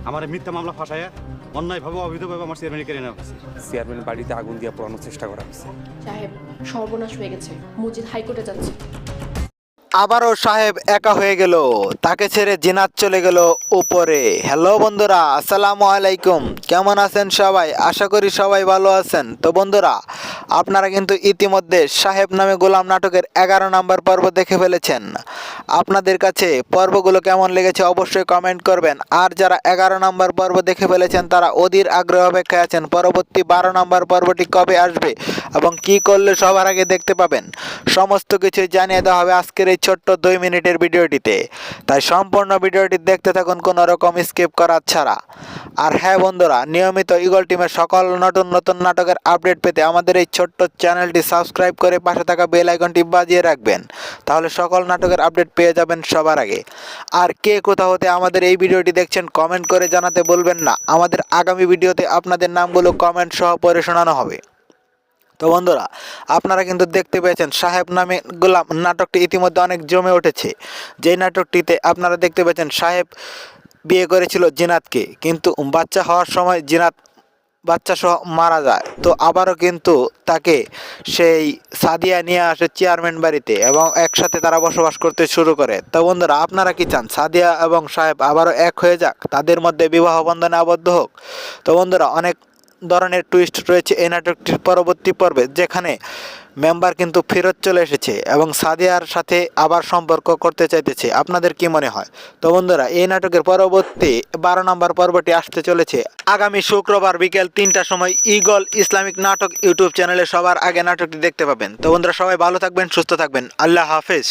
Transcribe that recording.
আমার মিথ্যা মামলা ফাঁসায় অন্যায়ভাবে অবৈধভাবে আমার চেয়ারম্যান কেড়ে নেওয়া হয়েছে। চেয়ারম্যান বাড়িতে আগুন দিয়ে পোড়ানোর চেষ্টা করা হয়েছে। সাহেব, সর্বনাশ হয়ে গেছে। মজিদ হাইকোর্টে যাচ্ছে। আবারও সাহেব একা হয়ে গেল, তাকে ছেড়ে জিনাত চলে গেল উপরে। হ্যালো বন্ধুরা, আসসালামু আলাইকুম। কেমন আছেন সবাই? আশা করি সবাই ভালো আছেন। তো বন্ধুরা, আপনারা কিন্তু ইতিমধ্যে সাহেব নামে গোলাম নাটকের 11 নম্বর পর্ব দেখে ফেলেছেন। আপনাদের কাছে পর্বগুলো কেমন লেগেছে অবশ্যই কমেন্ট করবেন। আর যারা 11 নম্বর পর্ব দেখে ফেলেছেন তারা অধীর আগ্রহ অপেক্ষায় আছেন পরবর্তী 12 নম্বর পর্বটি কবে আসবে এবং কি করলে সবার আগে দেখতে পাবেন, সমস্ত কিছু জানিয়ে দেওয়া হবে আজকের এই ছোট্ট 2 মিনিটের ভিডিওটিতে। তাই সম্পূর্ণ ভিডিওটি দেখতে থাকুন কোনো রকম স্কিপ করা ছাড়া। আর হ্যাঁ বন্ধুরা, নিয়মিত ইগল টিমের সকল নতুন নতুন নাটকের আপডেট পেতে আমাদের এই ছোট্ট চ্যানেলটি সাবস্ক্রাইব করে পাশে থাকা বেল আইকনটি বাজিয়ে রাখবেন, তাহলে সকল নাটকের আপডেট পেয়ে যাবেন সবার আগে। আর কে কোথা হতে আমাদের এই ভিডিওটি দেখছেন কমেন্ট করে জানাতে বলবেন না। আমাদের আগামী ভিডিওতে আপনাদের নামগুলো কমেন্ট সহ পড়ে শোনানো হবে। তো বন্ধুরা, আপনারা কিন্তু দেখতে পেয়েছেন সাহেব নামে গোলাম নাটকটি ইতিমধ্যে অনেক জমে উঠেছে। যেই নাটকটিতে আপনারা দেখতে পেয়েছেন সাহেব বিয়ে করেছিল জিনাতকে, কিন্তু বাচ্চা হওয়ার সময় জিনাত বাচ্চা সহ মারা যায়। তো আবারও কিন্তু তাকে সেই সাদিয়া নিয়ে আসে চেয়ারম্যান বাড়িতে এবং একসাথে তারা বসবাস করতে শুরু করে। তো বন্ধুরা, আপনারা কি চান সাদিয়া এবং সাহেব আবারও এক হয়ে যাক, তাদের মধ্যে বিবাহ বন্ধনে আবদ্ধ হোক? তো বন্ধুরা, অনেক ধরনের টুইস্ট রয়েছে এই নাটকটির পরবর্তী পর্বে, যেখানে মেম্বার কিন্তু ফেরত চলে এসেছে এবং সাদিয়ার সাথে আবার সম্পর্ক করতে চাইতেছে। আপনাদের কি মনে হয়? তো বন্ধুরা, এই নাটকের পরবর্তী 12 নম্বর পর্বটি আসতে চলেছে আগামী শুক্রবার বিকেল 3টার সময় ইগল ইসলামিক নাটক ইউটিউব চ্যানেলে সবার আগে নাটকটি দেখতে পাবেন। তো বন্ধুরা, সবাই ভালো থাকবেন, সুস্থ থাকবেন। আল্লাহ হাফেজ।